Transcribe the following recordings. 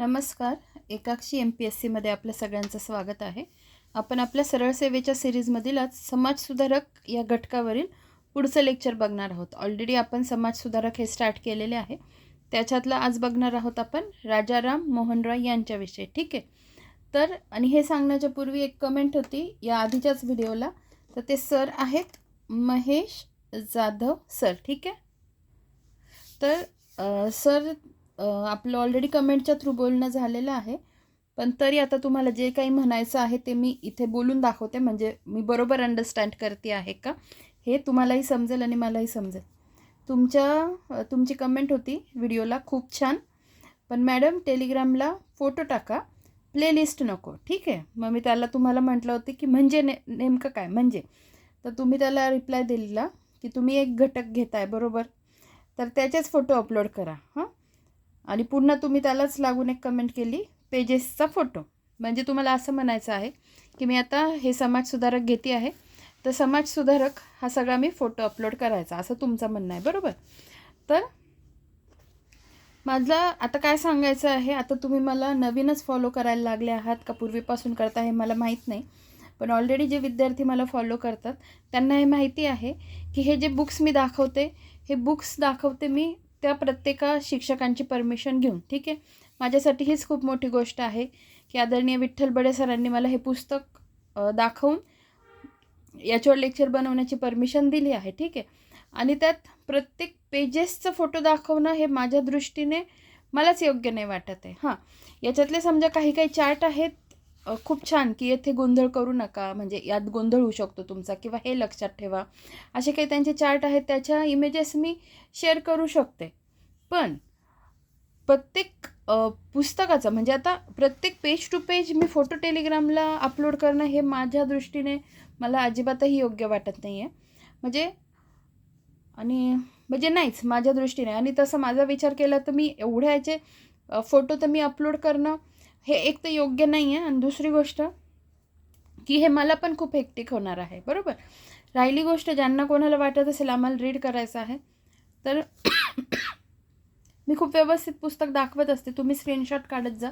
नमस्कार. एकाक्षी MPSCमध्ये आपल्या सगळ्यांचं स्वागत आहे. आपण आपल्या सरळ सेवेच्या सिरीजमधील आज समाजसुधारक या घटकावरील पुढचं लेक्चर बघणार आहोत. ऑलरेडी आपण समाजसुधारक हे स्टार्ट केलेले आहे. त्याच्यातलं आज बघणार आहोत आपण राजाराम मोहन रॉय यांच्याविषयी. ठीक आहे. तर आणि हे सांगण्याच्या पूर्वी एक कमेंट होती या आधीच्याच व्हिडिओला, तर ते सर आहेत महेश जाधव सर. ठीक आहे. तर सर आपलं ऑलरेडी कमेंटच्या थ्रू बोलणं झालेलं आहे, पण तरी आता तुम्हाला जे काही म्हणायचं आहे ते मी इथे बोलून दाखवते, म्हणजे मी बरोबर अंडरस्टँड करते आहे का हे तुम्हालाही समजेल आणि मलाही समजेल. तुमची कमेंट होती व्हिडिओला खूप छान, पण मॅडम टेलिग्रामला फोटो टाका, प्लेलिस्ट नको. ठीक आहे. मग मी तुम्हाला म्हटलं होतं की म्हणजे नेमकं काय म्हणजे, तर तुम्ही त्याला रिप्लाय दिलेला की तुम्ही एक घटक घेताय बरोबर, तर त्याचेच फोटो अपलोड करा. हां. आणि पुन्हा तुम्ही त्यालाच लागून एक कमेंट केली पेजेसचा फोटो. म्हणजे तुम्हाला असं म्हणायचं आहे की मी आता हे समाजसुधारक घेते आहे, तर समाजसुधारक हा सगळा मी फोटो अपलोड करायचा, असं तुमचं म्हणणं आहे बरोबर. तर माझं आता काय सांगायचं आहे, आता तुम्ही मला नवीनच फॉलो करायला लागले आहात का पूर्वीपासून करता हे मला माहीत नाही, पण ऑलरेडी जे विद्यार्थी मला फॉलो करतात त्यांना हे माहिती आहे की हे जे बुक्स मी दाखवते, हे बुक्स दाखवते मी त्या प्रत्येका शिक्षकांची परमिशन घेऊन. ठीक आहे. माझ्यासाठी हीच खूप मोठी गोष्ट आहे की आदरणीय विठ्ठल बडे सरांनी मला हे पुस्तक दाखवून याच्यावर लेक्चर बनवण्याची परमिशन दिली आहे. ठीक आहे. आणि त्यात प्रत्येक पेजेसचा फोटो दाखवणं हे माझ्या दृष्टीने मलाच योग्य नाही वाटत आहे. हां, याच्यातले समजा काही काही चार्ट आहेत खूप छान, की येथे गोंधळ करू नका, म्हणजे यात गोंधळ होऊ शकतो तुमचा, किंवा हे लक्षात ठेवा, असे काही त्यांचे चार्ट आहेत, त्याच्या इमेजेस मी शेअर करू शकते. पण प्रत्येक पुस्तकाचं म्हणजे आता प्रत्येक पेज टू पेज मी फोटो टेलिग्रामला अपलोड करणं हे माझ्या दृष्टीने मला अजिबातही योग्य वाटत नाही आहे. म्हणजे नाहीच माझ्या दृष्टीने. आणि तसं माझा विचार केला तर मी एवढ्या याचे फोटो तर मी अपलोड करणं हे एक तर योग्य नाही आहे, आणि दुसरी गोष्ट की हे मला पण खूप हेक्टिक होणार आहे बरोबर. राहिली गोष्ट, ज्यांना कोणाला वाटत असेल आम्हाला रीड करायचं आहे, तर मी खूप व्यवस्थित पुस्तक दाखवत असते. तुम्ही स्क्रीनशॉट काढत जा,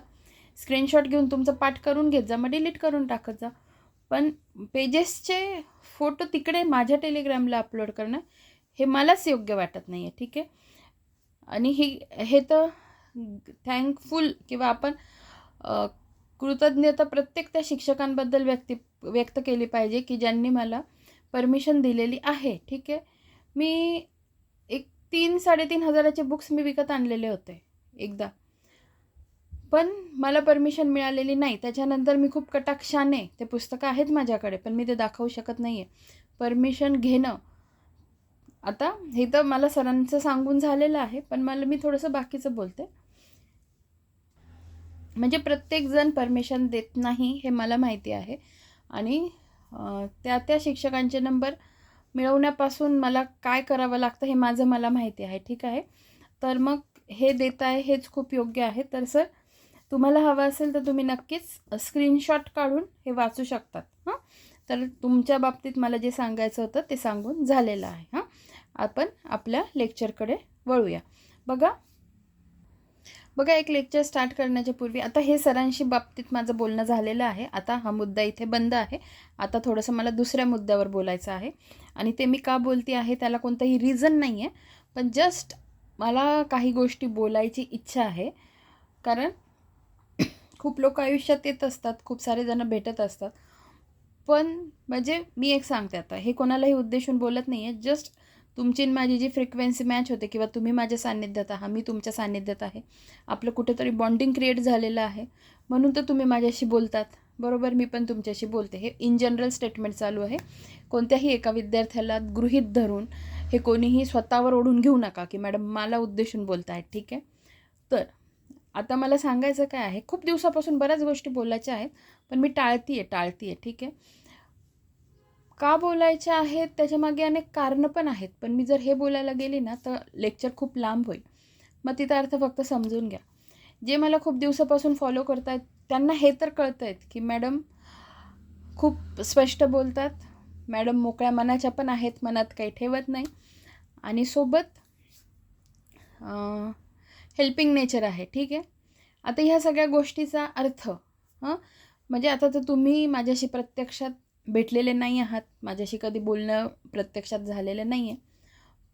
स्क्रीनशॉट घेऊन तुमचं पाठ करून घेत जा, मग डिलीट करून टाकत जा. पण पेजेसचे फोटो तिकडे माझ्या टेलिग्रामला अपलोड करणं हे मलाच योग्य वाटत नाही आहे. ठीक आहे. आणि हे तर थँकफुल किंवा आपण कृतज्ञता प्रत्येक त्या शिक्षकांबद्दल व्यक्त केली पाहिजे की ज्यांनी मला परमिशन दिलेली आहे. ठीक आहे. मी 3-3.5 हजाराचे बुक्स मी विकत आणलेले होते एकदा, पण मला परमिशन मिळालेली नाही. त्याच्यानंतर मी खूप कटाक्षाने, ते पुस्तकं आहेत माझ्याकडे पण मी ते दाखवू शकत नाही आहे. परमिशन घेणं, आता हे तर मला सरांचं सांगून झालेलं आहे, पण मी थोडंसं बाकीचं बोलते. म्हणजे प्रत्येकजण परमिशन देत नाही हे मला माहिती आहे, आणि त्या शिक्षकांचे नंबर मिळवण्यापासून मला काय करावं लागतं हे मला माहिती आहे. ठीक आहे. तर मग हे देत आहे हेच खूप योग्य आहे. तर सर, तुम्हाला हवं असेल तर तुम्ही नक्कीच स्क्रीनशॉट काढून हे वाचू शकतात. हां, तर तुमच्या बाबतीत मला जे सांगायचं होतं ते सांगून झालेलं आहे. हां, आपण आपल्या लेक्चरकडे वळूया. बघा, एक लेक्चर स्टार्ट करण्याच्या पूर्वी आता हे सरांशी बाबतीत माझं बोलणं झालेलं आहे. आता हा मुद्दा इथे बंद आहे. आता थोडंसं मला दुसऱ्या मुद्द्यावर बोलायचं आहे, आणि ते मी का बोलते आहे त्याला कोणतंही रिझन नाही आहे, पण जस्ट मला काही गोष्टी बोलायची इच्छा आहे. कारण खूप लोक आयुष्यात येत असतात, खूप सारे जण भेटत असतात, पण म्हणजे मी एक सांगते, आता हे कोणालाही उद्देशून बोलत नाही आहे, जस्ट तुमची माझी जी फ्रिक्वेन्सी मॅच होते, किंवा तुम्ही माझ्या सान्निध्यात आहात, मी तुमच्या सान्निध्यात आहे, आपलं कुठेतरी बॉन्डिंग क्रिएट झालेलं आहे, म्हणून तर तुम्ही माझ्याशी बोलतात बरोबर, मी पण तुमच्याशी बोलते. हे इन जनरल स्टेटमेंट चालू आहे. कोणत्याही एका विद्यार्थ्याला गृहीत धरून हे कोणीही स्वतःवर ओढून घेऊ नका की मॅडम मला उद्देशून बोलत आहेत. ठीक आहे. तर आता मला सांगायचं काय आहे, खूप दिवसापासून बऱ्याच गोष्टी बोलायच्या आहेत, पण मी टाळतीये. ठीक आहे. का बोलायच्या आहेत त्याच्यामागे अनेक कारणं पण आहेत, पण मी जर हे बोलायला गेली ना तर लेक्चर खूप लांब होईल. मग तिचा अर्थ फक्त समजून घ्या. जे मला खूप दिवसापासून फॉलो करतायत त्यांना हे तर कळतं आहे की मॅडम खूप स्पष्ट बोलतात, मॅडम मोकळ्या मनाच्या पण आहेत, मनात काही ठेवत नाही, आणि सोबत हेल्पिंग नेचर आहे. ठीक आहे. आता ह्या सगळ्या गोष्टीचा अर्थ म्हणजे आता तर तुम्ही माझ्याशी प्रत्यक्षात भेटलेले नाही आहात, माझ्याशी कधी बोलणं प्रत्यक्षात झालेलं नाही आहे.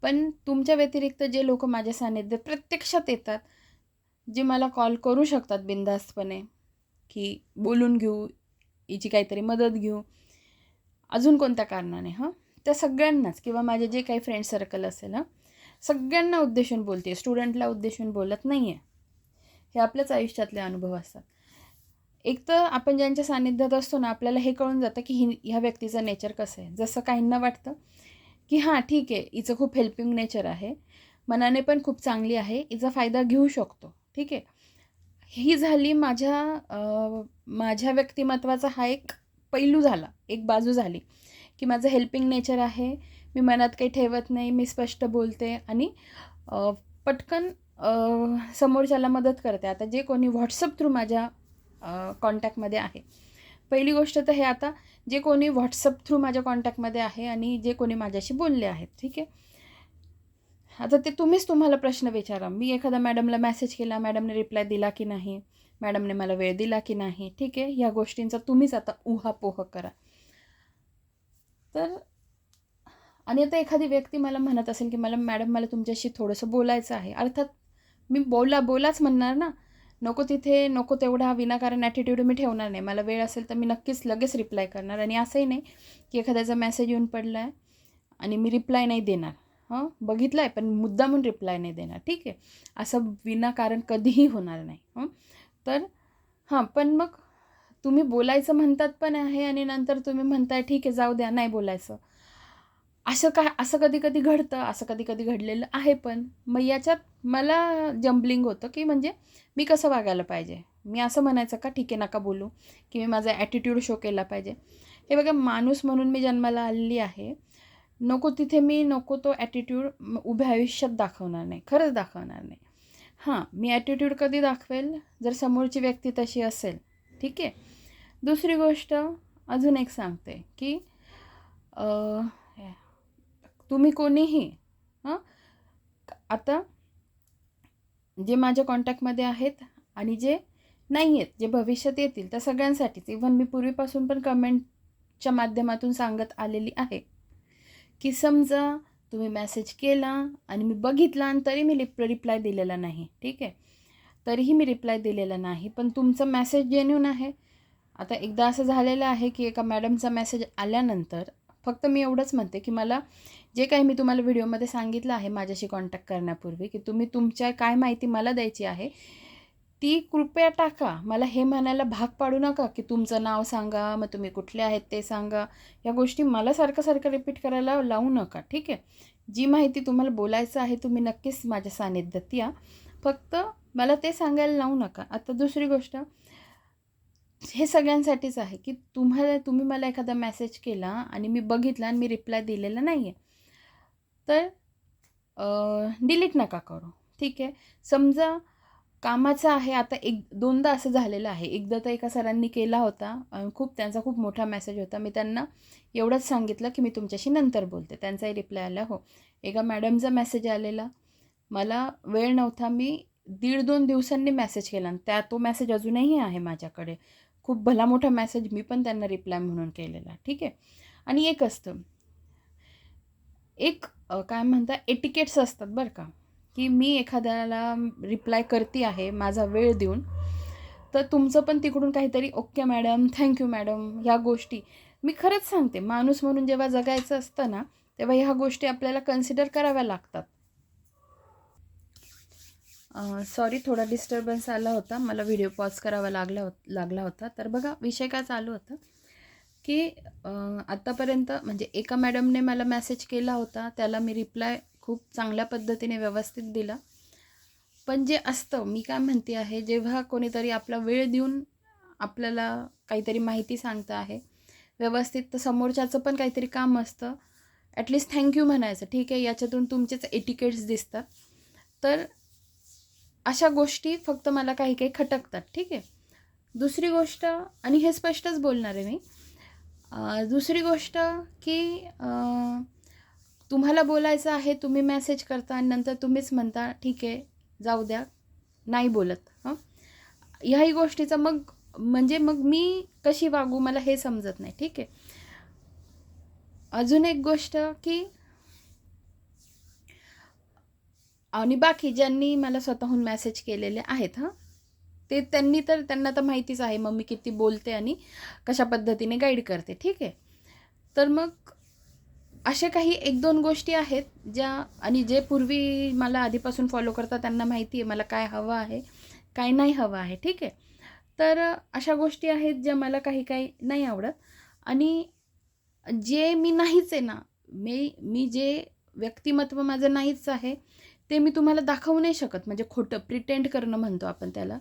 पण तुमच्या व्यतिरिक्त जे लोकं माझ्या सानिध्यात प्रत्यक्षात येतात, जे मला कॉल करू शकतात बिनधास्तपणे, की बोलून घेऊ, हिची काहीतरी मदत घेऊ, अजून कोणत्या कारणाने त्या सगळ्यांनाच किंवा माझे जे काही फ्रेंड सर्कल असेल सगळ्यांना उद्देशून बोलते, स्टुडंटला उद्देशून बोलत नाही आहे. हे आपल्याच आयुष्यातले अनुभव असतात. एक तर आपण ज्यांच्या सानिध्यात असतो ना, आपल्याला हे कळून जातं की ह्या व्यक्तीचं नेचर कसं आहे. जसं काहींना वाटतं की हां ठीक आहे, हिचं खूप हेल्पिंग नेचर आहे, मनाने पण खूप चांगली आहे, हिचा फायदा घेऊ शकतो, ठीक आहे. ही झाली माझ्या व्यक्तिमत्वाचा हा एक पैलू झाला, एक बाजू झाली, की माझं हेल्पिंग नेचर आहे, मी मनात काही ठेवत नाही, मी स्पष्ट बोलते आणि पटकन समोरच्याला मदत करते. आता जे कोणी व्हॉट्सअप थ्रू माझ्या कॉन्टॅक्टमध्ये आहे, पहिली गोष्ट तर हे आता जे कोणी व्हॉट्सअप थ्रू माझ्या कॉन्टॅक्टमध्ये आहे आणि जे कोणी माझ्याशी बोलले आहेत, ठीक आहे. आता ते तुम्हाला प्रश्न विचारा, मी एखाद्या मॅडमला मेसेज केला, मॅडमने रिप्लाय दिला की नाही, मॅडमने मला वेळ दिला की नाही, ठीक आहे. ह्या गोष्टींचा तुम्हीच आता उहापोह करा. तर आणि आता एखादी व्यक्ती मला म्हणत असेल की मॅडम मला तुमच्याशी थोडंसं बोलायचं आहे, अर्थात मी बोलाच म्हणणार ना, नको तेवढा विनाकारण ॲटिट्यूड मी ठेवणार नाही. मला वेळ असेल तर मी नक्कीच लगेच रिप्लाय करणार आणि असंही नाही की एखाद्याचा मेसेज येऊन पडला आहे आणि मी रिप्लाय नाही देणार. बघितलं आहे पण मुद्दामून रिप्लाय नाही देणार, ठीक आहे. असं विनाकारण कधीही होणार नाही. तर पण मग तुम्ही बोलायचं म्हणतात पण आहे आणि नंतर तुम्ही म्हणताय ठीक आहे जाऊ द्या नाही बोलायचं. असं कधी-कधी घडतं, असं कधी-कधी घडलेलं आहे पण. मग याच्यात मला जम्बलिंग होतं, की म्हणजे मी कसं वागायला पाहिजे? मी असं म्हणायचं का ठीक आहे नका बोलू, की मी माझा ॲटिट्यूड शो केला पाहिजे? हे बघा माणूस म्हणून मी जन्माला आलेली आहे. नको तो ॲटिट्यूड उभ्या आयुष्यात दाखवणार नाही, खरंच दाखवणार नाही. मी ॲटिट्यूड कधी दाखवेल? जर समोरची व्यक्ती तशी असेल, ठीक आहे. दुसरी गोष्ट अजून एक सांगते, की तुम्ही कोणीही आता जे माझ्या कॉन्टॅक्टमध्ये आहेत आणि जे नाही आहेत, जे भविष्यात येतील त्या सगळ्यांसाठीच इव्हन मी पूर्वीपासून पण कमेंटच्या माध्यमातून सांगत आलेली आहे, की समजा तुम्ही मेसेज केला आणि मी बघितला आणि तरी मी रिप्लाय दिलेला नाही, ठीक आहे. तरीही मी रिप्लाय दिलेला नाही, पण तुमचा मेसेज जेन्युइन आहे. आता एकदा असं झालेलं आहे, की एका मॅडमचा मेसेज आल्यानंतर फक्त मी एवढंच म्हणते, की मला जे काही मी तुम्हाला व्हिडिओमध्ये सांगितलं आहे माझ्याशी कॉन्टॅक्ट करण्यापूर्वी, की तुम्ही तुमच्या काय माहिती मला द्यायची आहे, ती कृपया टाका. मला हे म्हणायला भाग पाडू नका, की तुमचं नाव सांगा, मग तुम्ही कुठले आहेत ते सांगा. या गोष्टी मला सारखं रिपीट करायला लावू नका, ठीक आहे. जी माहिती तुम्हाला बोलायचं आहे तुम्ही नक्कीच माझ्या सानिध्यात या. फक्त मला ते सांगायला लावू नका. आता दुसरी गोष्ट हे सगळ्यांसाठीच आहे, की तुम्ही मला एखादा मेसेज केला आणि मी बघितला आणि मी रिप्लाय दिलेला नाही आहे. तर डिलीट नका करू, ठीक आहे. समजा कामाचं आहे, आता दोनदा असं झालेलं आहे. एकदा तर एका सरांनी केला होता, त्यांचा खूप मोठा मेसेज होता. मी त्यांना एवढंच सांगितलं, की मी तुमच्याशी नंतर बोलते. त्यांचाही रिप्लाय आला हो. एका मॅडमचा मेसेज आलेला, मला वेळ नव्हता. मी 1.5-2 दिवसांनी मेसेज केला आणि तो मेसेज अजूनही आहे माझ्याकडे. खूप भला मोठा मेसेज मी पण त्यांना रिप्लाय म्हणून केलेला, ठीक आहे. आणि एक असतं, काय म्हणता एटिकेट्स असतात बरं का, की मी एखाद्याला रिप्लाय करते आहे माझा वेळ देऊन, तर तुमचं पण तिकडून काहीतरी ओके मॅडम, थँक्यू मॅडम, ह्या गोष्टी मी खरंच सांगते, माणूस म्हणून जेव्हा जगायचं असतं ना, तेव्हा ह्या गोष्टी आपल्याला कन्सिडर कराव्या लागतात. सॉरी थोडा डिस्टर्बन्स आला होता, मला व्हिडिओ पॉज करावा लागला होता. तर बघा विषय काय चालू होता, की आत्तापर्यंत म्हणजे एका मॅडमने मला मेसेज केला होता, त्याला मी रिप्लाय खूप चांगल्या पद्धतीने व्यवस्थित दिला. पण जे असतं, मी काय म्हणते आहे, जेव्हा कोणीतरी आपला वेळ देऊन आपल्याला काहीतरी माहिती सांगतं आहे व्यवस्थित, तर समोरच्याचं पण काहीतरी काम असतं. ॲटलिस्ट थँक्यू म्हणायचं, ठीक आहे, याच्यातून तुमचेच एटिकेट्स दिसतात. तर अशा गोष्टी फक्त मला काही खटकतात, ठीक आहे. दुसरी गोष्ट, आणि हे स्पष्टच बोलणार आहे मी, दुसरी गोष्ट की तुम्हाला बोलायचं आहे, तुम्ही मेसेज करता आणि नंतर तुम्हीच म्हणता ठीक आहे जाऊ द्या, नाही बोलत. ह्याही गोष्टीचा मग म्हणजे मग मी कशी वागू मला हे समजत नाही. ठीक आहे. अजून एक गोष्ट की आणि बाकी ज्यांनी मला स्वतःहून मेसेज केलेले आहेत त्यांना तर माहितीच आहे मग मी किती बोलते आणि कशा पद्धतीने गाईड करते. ठीक आहे. तर मग अशा काही 1-2 गोष्टी आहेत ज्या आणि जे पूर्वी मला आधीपासून फॉलो करतात त्यांना माहिती आहे मला काय हवं आहे, काय नाही हवं आहे. ठीक आहे. तर अशा गोष्टी आहेत ज्या मला काही नाही आवडत आणि जे मी नाहीच आहे ना, मी जे व्यक्तिमत्व माझं नाहीच आहे, ते मी तुम्हाला दाखवू नाही शकत. म्हणजे खोटं प्रिटेंड करणं म्हणतो आपण त्याला,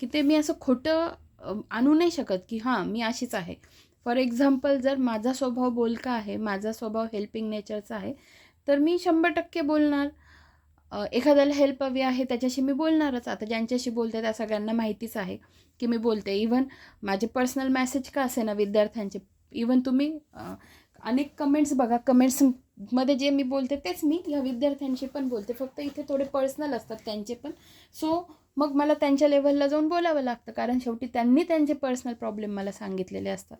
की ते मी असं खोटं आणू नाही शकत, की हां, मी अशीच आहे. फॉर एक्झाम्पल जर माझा स्वभाव बोलका आहे, माझा स्वभाव हेल्पिंग नेचरचा आहे, तर मी 100% बोलणार. एखाद्याला हेल्प हवी आहे त्याच्याशी मी बोलणारच. आता ज्यांच्याशी बोलते त्या सगळ्यांना माहितीच आहे, की मी बोलते. इव्हन माझे पर्सनल मेसेज का असेना विद्यार्थ्यांचे, इव्हन तुम्ही अनेक कमेंट्स बघा, कमेंट्समध्ये जे मी बोलते तेच मी ह्या विद्यार्थ्यांशी पण बोलते. फक्त इथे थोडे पर्सनल असतात त्यांचे पण. सो मग मला त्यांच्या लेव्हलला जाऊन बोलावं लागतं, कारण शेवटी त्यांनी त्यांचे पर्सनल प्रॉब्लेम मला सांगितलेले असतात.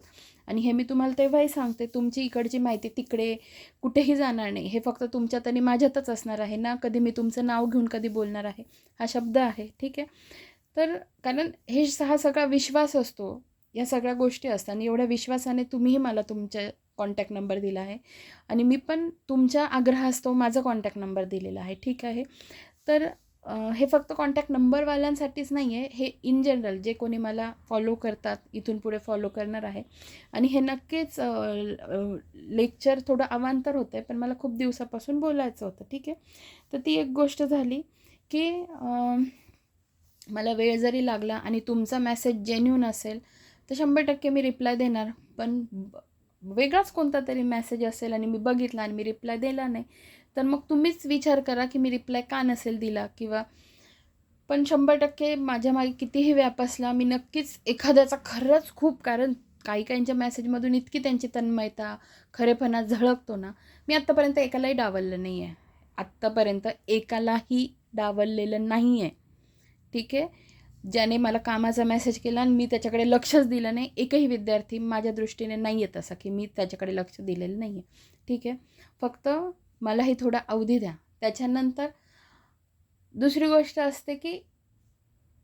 आणि हे मी तुम्हाला तेव्हाही सांगते, तुमची इकडची माहिती तिकडे कुठेही जाणार नाही. हे फक्त तुमच्यात आणि माझ्यातच असणार आहे ना. कधी मी तुमचं नाव घेऊन कधी बोलणार आहे, हा शब्द आहे. ठीक आहे. तर कारण हा सगळा विश्वास असतो, या सगळ्या गोष्टी असतात आणि एवढ्या विश्वासाने तुम्हीही मला तुमच्या कॉन्टॅक्ट नंबर दिला आहे आणि मी पण तुमच्या आग्रहास्तव माझा कॉन्टॅक्ट नंबर दिलेला आहे. ठीक आहे. तर हे फक्त कॉन्टॅक्ट नंबरवाल्यांसाठीच नाही आहे, हे इन जनरल जे कोणी मला फॉलो करतात, इथून पुढे फॉलो करणार आहे. आणि हे नक्कीच लेक्चर थोडं अवांतर होतं आहे, पण मला खूप दिवसापासून बोलायचं होतं. ठीक आहे. तर ती एक गोष्ट झाली की मला वेळ जरी लागला आणि तुमचा मेसेज जेन्युइन असेल तर 100% मी रिप्लाय देणार. पण वेगळाच कोणता तरी मेसेज असेल आणि मी बघितला आणि मी रिप्लाय दिला नाही, तर मग तुम्हीच विचार करा की मी रिप्लाय का नसेल दिला. किंवा पण 100% माझ्या मागे कितीही व्याप असला, मी नक्कीच एखाद्याचा खरंच खूप, कारण काहींच्या मेसेजमधून इतकी त्यांची तन्मयता, खरेपणा झळकतो ना, मी आत्तापर्यंत एकालाही डावललं नाही आहे. आत्तापर्यंत एकालाही डावललेलं नाही आहे. ठीक आहे. ज्याने मला कामाचा मेसेज केला आणि मी त्याच्याकडे लक्षच दिलं नाही, एकही विद्यार्थी माझ्या दृष्टीने नाही आहे तसा, की मी त्याच्याकडे लक्ष दिलेलं नाही आहे. ठीक आहे. फक्त मलाही थोडा अवधी द्या. त्याच्यानंतर दुसरी गोष्ट असते की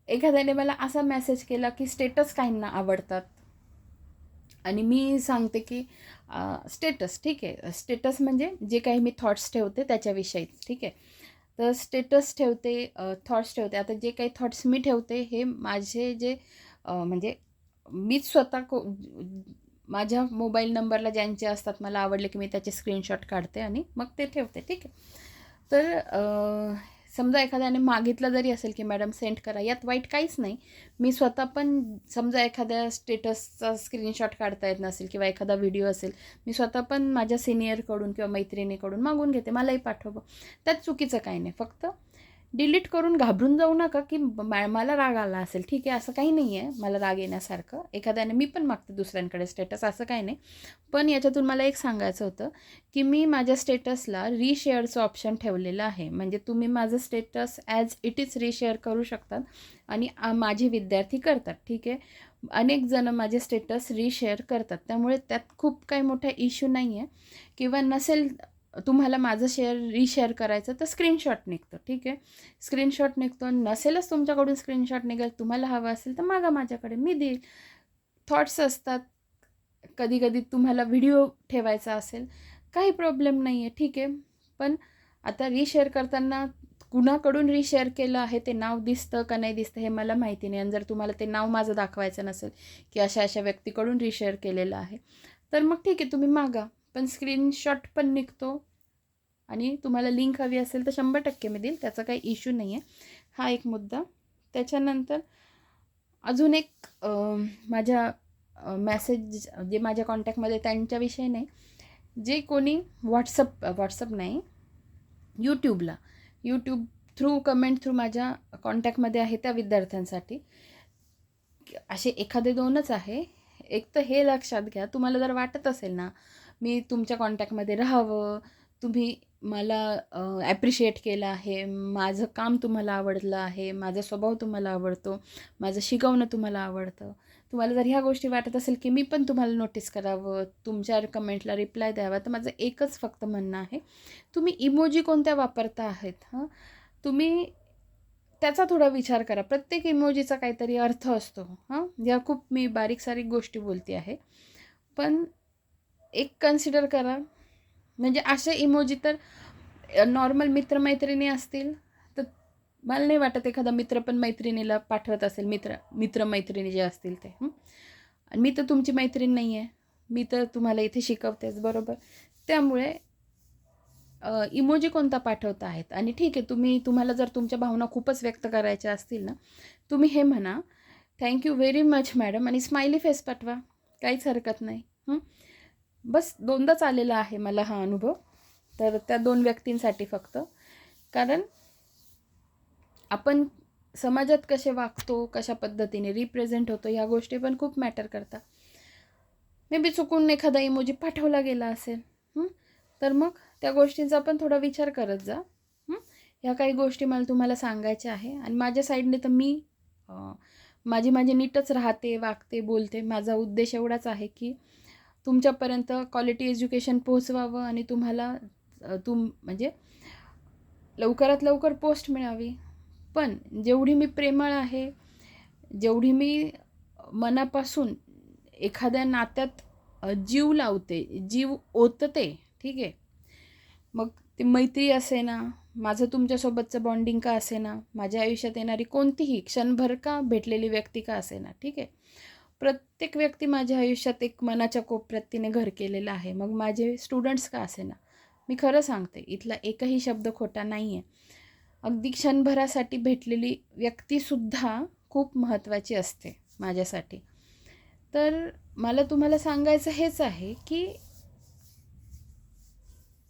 एखाद्याने मला असा मेसेज केला की स्टेटस काहींना आवडतात आणि मी सांगते की स्टेटस ठीक आहे. स्टेटस म्हणजे जे काही मी थॉट्स ठेवते त्याच्याविषयीच. ठीक आहे. तर स्टेटस ठेवते, थॉट्स ठेवते. आता जे काही थॉट्स मी ठेवते हे माझे जे म्हणजे मीच स्वतः माझ्या मोबाईल नंबरला ज्यांचे असतात मला आवडले की मी त्याचे स्क्रीनशॉट काढते आणि मग ते ठेवते. ठीक आहे. तर समजा एखाद्याने मागितलं जरी असेल की मॅडम सेंड करा, यात वाईट काहीच नाही. मी स्वतः पण समजा एखाद्या स्टेटसचा स्क्रीनशॉट काढता येत नसेल किंवा एखादा व्हिडिओ असेल, मी स्वतः पण माझ्या सिनियरकडून किंवा मैत्रिणीकडून मागून घेते, मलाही पाठव. त्यात चुकीचं काही नाही. फक्त डिलीट करून घाबरून जाऊ नका की मला राग आला असेल. ठीक आहे, असं काही नाही आहे मला राग येण्यासारखं. एखाद्याने मी पण मागते दुसऱ्यांकडे स्टेटस, असं काही नाही. पण याच्यातून मला एक सांगायचं होतं की मी माझ्या स्टेटसला रिशेअरचं ऑप्शन ठेवलेलं आहे. म्हणजे तुम्ही माझं status as it is reshare करू शकतात आणि माझे विद्यार्थी करतात. ठीक आहे. अनेक जण माझे स्टेटस रिशेअर करतात, त्यामुळे त्यात खूप काही मोठा इश्यू नाही आहे. किंवा नसेल तुम्हाला माझं रिशेअर करायचं तर स्क्रीनशॉट निघतो. ठीक आहे. स्क्रीनशॉट निघतो. नसेलच तुमच्याकडून स्क्रीनशॉट निघेल, तुम्हाला हवं असेल तर मागा माझ्याकडे, मी देईल. थॉट्स असतात. कधी कधी तुम्हाला व्हिडिओ ठेवायचा असेल, काही प्रॉब्लेम नाही आहे. ठीक आहे. पण आता रिशेअर करताना कुणाकडून रिशेअर केलं आहे ते नाव दिसतं का नाही दिसतं हे मला माहिती नाही. आणि जर तुम्हाला ते नाव माझं दाखवायचं नसेल की अशा अशा व्यक्तीकडून रिशेअर केलेलं आहे, तर मग ठीक आहे, तुम्ही मागा. पण स्क्रीनशॉट पण निघतो आणि तुम्हाला लिंक हवी असेल तर 100% मी देईल, त्याचा काही इश्यू नाही आहे. हा एक मुद्दा. त्याच्यानंतर अजून एक माझ्या मेसेज जे माझ्या कॉन्टॅक्टमध्ये त्यांच्याविषयी नाही, जे कोणी व्हॉट्सअप नाही, यूट्यूब थ्रू कमेंट थ्रू माझ्या कॉन्टॅक्टमध्ये आहे त्या विद्यार्थ्यांसाठी असे एखादे 2च आहे. एक तर हे लक्षात घ्या, तुम्हाला जर वाटत असेल ना मी तुमच्या कॉन्टॅक्टमध्ये राहावं, तुम्ही मला ॲप्रिशिएट केलं आहे, माझं काम तुम्हाला आवडलं आहे, माझा स्वभाव तुम्हाला आवडतो, माझं शिकवणं तुम्हाला आवडतं. तुम्हाला जर ह्या गोष्टी वाटत असेल की मी पण तुम्हाला नोटीस करावं, तुमच्या कमेंटला रिप्लाय द्यावा, तर माझं एकच फक्त म्हणणं आहे, तुम्ही इमोजी कोणत्या वापरता आहेत तुम्ही त्याचा थोडा विचार करा. प्रत्येक इमोजीचा काहीतरी अर्थ असतो. या खूप मी बारीक-सारीक गोष्टी बोलते आहे. पण एक कन्सिडर करा, म्हणजे असे इमोजी तर नॉर्मल मित्रमैत्रिणी असतील, तर मला नाही वाटत एखादा मित्र पण मैत्रिणीला पाठवत असेल, मित्रमैत्रिणी जे असतील ते. आणि मी तर तुमची मैत्रीण नाही आहे, मी तर तुम्हाला इथे शिकवतेच, बरोबर. त्यामुळे इमोजी कोणता पाठवता आहेत. आणि ठीक आहे, तुम्हाला जर तुमच्या भावना खूपच व्यक्त करायच्या असतील ना, तुम्ही हे म्हणा, थँक्यू व्हेरी मच मॅडम, आणि स्माइली फेस पाठवा, काहीच हरकत नाही. बस 2दाच आलेला आहे मला हा अनुभव, तर त्या 2 व्यक्तींसाठी फक्त. कारण आपण समाजात कसे वागतो, कशा पद्धतीने रिप्रेझेंट होतो, ह्या गोष्टी पण खूप मॅटर करतात. मे बी चुकून एखादा इमोजी पाठवला गेला असेल, तर मग त्या गोष्टींचा पण थोडा विचार करत जा. ह्या काही गोष्टी मला तुम्हाला सांगायच्या आहे. आणि माझ्या साईडने तर मी माझी नीटच राहते, वागते, बोलते. माझा उद्देश एवढाच आहे की तुमच्यापर्यंत क्वालिटी एज्युकेशन पोहोचवावं आणि तुम्हाला म्हणजे लवकरात लवकर पोस्ट मिळावी. पण जेवढी मी प्रेमळ आहे, जेवढी मी मनापासून एखाद्या नात्यात जीव लावते, जीव ओतते, ठीक आहे. मग ती मैत्री असे ना, माझं तुमच्यासोबतचं बॉन्डिंग का असे ना, माझ्या आयुष्यात येणारी कोणतीही क्षणभर का भेटलेली व्यक्ती का असे ना, ठीक आहे. प्रत्येक व्यक्ती माझ्या आयुष्यात एक मनाच्या कोपऱ्यात तिने घर केलेलं आहे. मग माझे स्टुडंट्स का असे ना, मी खरं सांगते, इथला एकही शब्द खोटा नाही आहे. अगदी क्षणभरासाठी भेटलेली व्यक्तीसुद्धा खूप महत्त्वाची असते माझ्यासाठी. तर मला तुम्हाला सांगायचं हेच आहे की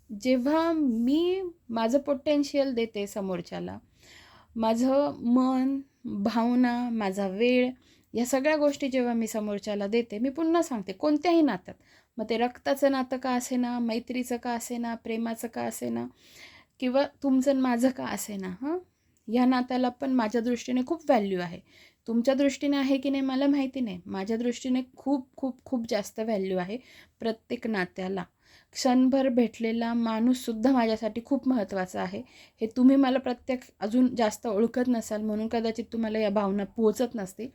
जेव्हा मी माझं पोटेन्शियल देते समोरच्याला, माझं मन, भावना, माझा वेळ, या सगळ्या गोष्टी जेव्हा मी समोरच्याला देते, मी पुन्हा सांगते, कोणत्याही नात्यात, मग ते रक्ताचं नातं का असेना, मैत्रीचं का असेना, प्रेमाचं का असेना, किंवा तुमचं आणि माझं का असेना, ह्या नात्याला पण माझ्या दृष्टीने खूप व्हॅल्यू आहे. तुमच्या दृष्टीने आहे की नाही मला माहिती नाही. माझ्या दृष्टीने खूप खूप खूप जास्त व्हॅल्यू आहे प्रत्येक नात्याला. क्षणभर भेटलेला माणूससुद्धा माझ्यासाठी खूप महत्त्वाचा आहे. हे तुम्ही मला अजून जास्त ओळखत नसाल, म्हणून कदाचित तुम्हाला या भावना पोहोचत नसतील.